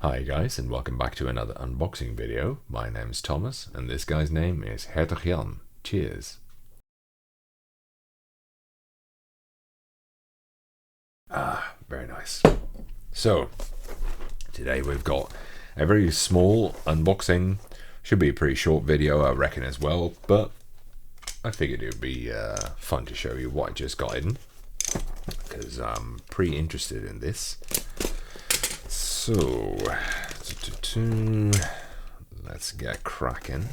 Hi guys, and welcome back to another unboxing video. My name's Thomas and this guy's name is Hertog Jan. Cheers. Very nice. So today we've got a very small unboxing. Should be a pretty short video, I reckon, as well, but I figured it would be fun to show you what I just got in, because I'm pretty interested in this. So let's get cracking.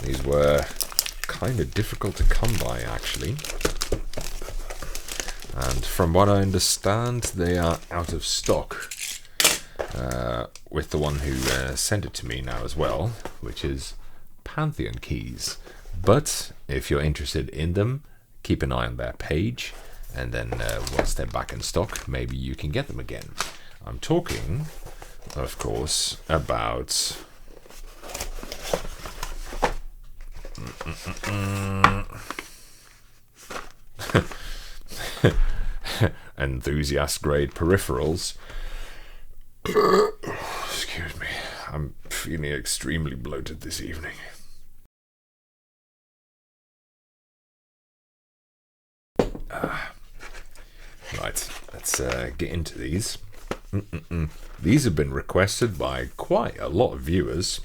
These were kind of difficult to come by, actually, and from what I understand they are out of stock with the one who sent it to me now as well, which is Pantheon keys. But if you're interested in them, keep an eye on their page, and then once they're back in stock, maybe you can get them again. I'm talking, of course, about enthusiast grade peripherals. Excuse me, I'm feeling extremely bloated this evening. Right, let's get into these. These have been requested by quite a lot of viewers,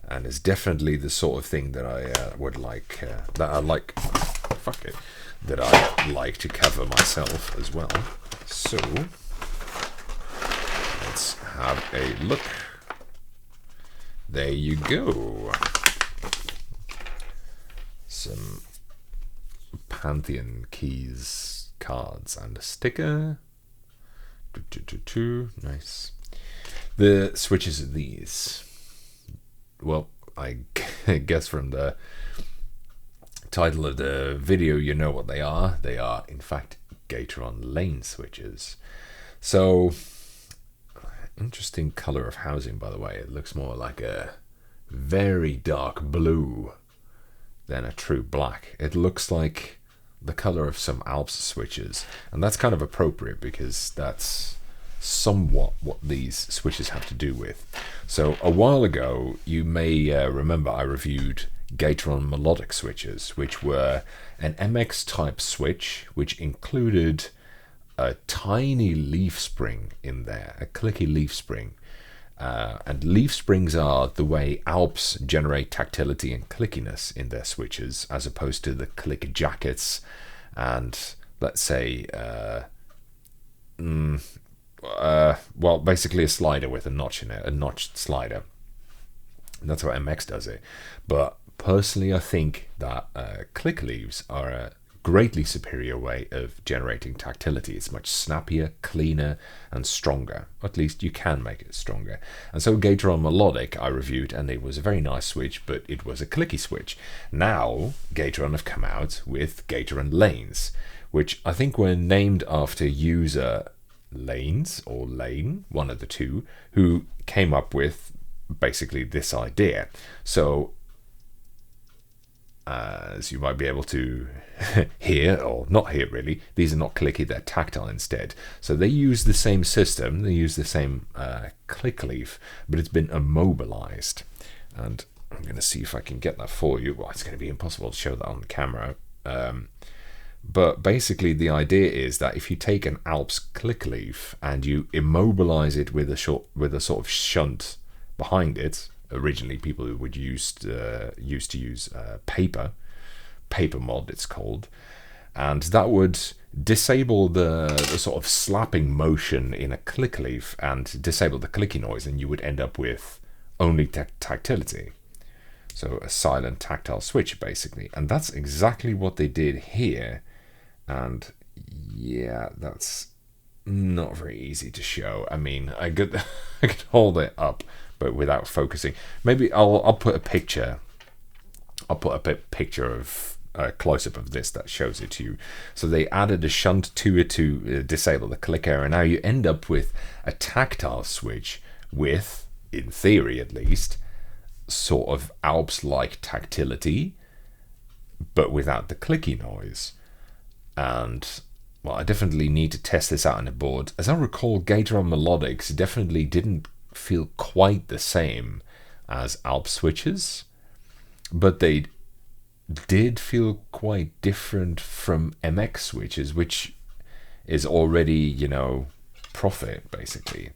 and it's definitely the sort of thing that I would like, that I like to cover myself as well. So let's have a look. There you go. Some Pantheon keys cards and a sticker. Nice. The switches are these. Well, I guess from the title of the video you know what they are. They are in fact Gateron Lane switches. So interesting color of housing, by the way. It looks more like a very dark blue than a true black. It looks like the color of some Alps switches, and that's kind of appropriate because that's somewhat what these switches have to do with. So a while ago, you may remember I reviewed Gateron Melodic switches, which were an MX type switch which included a tiny leaf spring in there, a clicky leaf spring. And leaf springs are the way Alps generate tactility and clickiness in their switches, as opposed to the click jackets and, let's say, well, basically a slider with a notch in it, a notched slider. And that's how MX does it. But personally, I think that click leaves are a greatly superior way of generating tactility. It's much snappier, cleaner, and stronger. At least you can make it stronger. And so Gateron Melodic I reviewed, and it was a very nice switch, but it was a clicky switch. Now Gateron have come out with Gateron Lanes, which I think were named after user Lanes or Lane, one of the two, who came up with basically this idea. So as you might be able to hear, or not hear really, these are not clicky, they're tactile instead. So they use the same system, they use the same click leaf, but it's been immobilized. And I'm going to see if I can get that for you. Well, it's going to be impossible to show that on the camera. But basically the idea is that if you take an Alps click leaf and you immobilize it with a sort of shunt behind it. Originally, people would used to use paper mod, it's called, and that would disable the sort of slapping motion in a click leaf and disable the clicky noise, and you would end up with only tactility. So a silent tactile switch, basically, and that's exactly what they did here. And yeah, that's not very easy to show. I mean, I could hold it up, but without focusing. Maybe I'll put a picture. I'll put a picture of a close-up of this that shows it to you. So they added a shunt to it to disable the clicker, and now you end up with a tactile switch with, in theory at least, sort of Alps-like tactility, but without the clicky noise. And well, I definitely need to test this out on the board. As I recall, Gateron Melodics definitely didn't feel quite the same as Alps switches, but they did feel quite different from MX switches, which is already, you know, profit basically.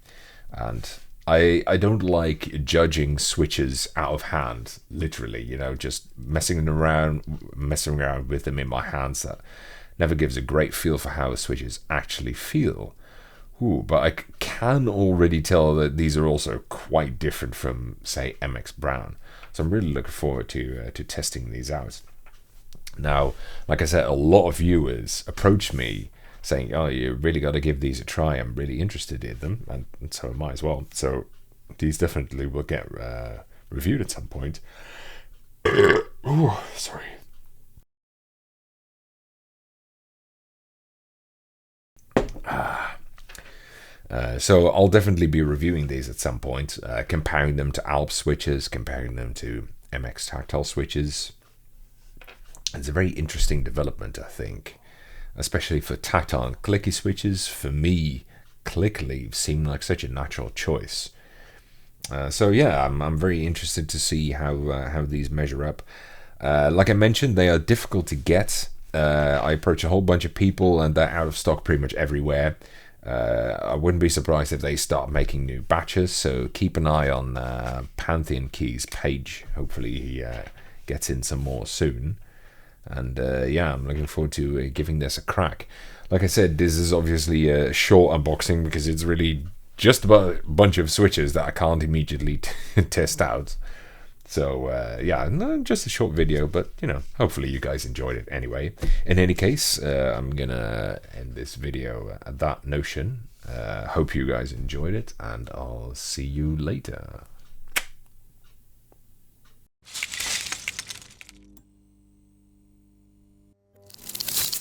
And I don't like judging switches out of hand, literally, you know, just messing around with them in my hands. That never gives a great feel for how switches actually feel. Ooh, but I can already tell that these are also quite different from, say, MX Brown. So I'm really looking forward to testing these out. Now, like I said, a lot of viewers approached me saying, oh, you really got to give these a try. I'm really interested in them, and so am I as well. So these definitely will get reviewed at some point. Ooh, sorry. So I'll definitely be reviewing these at some point, comparing them to Alps switches, comparing them to MX tactile switches. It's a very interesting development, I think, especially for tactile and clicky switches. For me, click leaves seem like such a natural choice. So yeah, I'm very interested to see how these measure up. Like I mentioned, they are difficult to get. I approach a whole bunch of people, and they're out of stock pretty much everywhere. I wouldn't be surprised if they start making new batches, so keep an eye on Pantheon Keys' page. Hopefully he gets in some more soon. And yeah, I'm looking forward to giving this a crack. Like I said, this is obviously a short unboxing because it's really just about a bunch of switches that I can't immediately test out. So yeah, no, just a short video, but you know, hopefully you guys enjoyed it anyway. In any case, I'm gonna end this video at that notion. Hope you guys enjoyed it, and I'll see you later.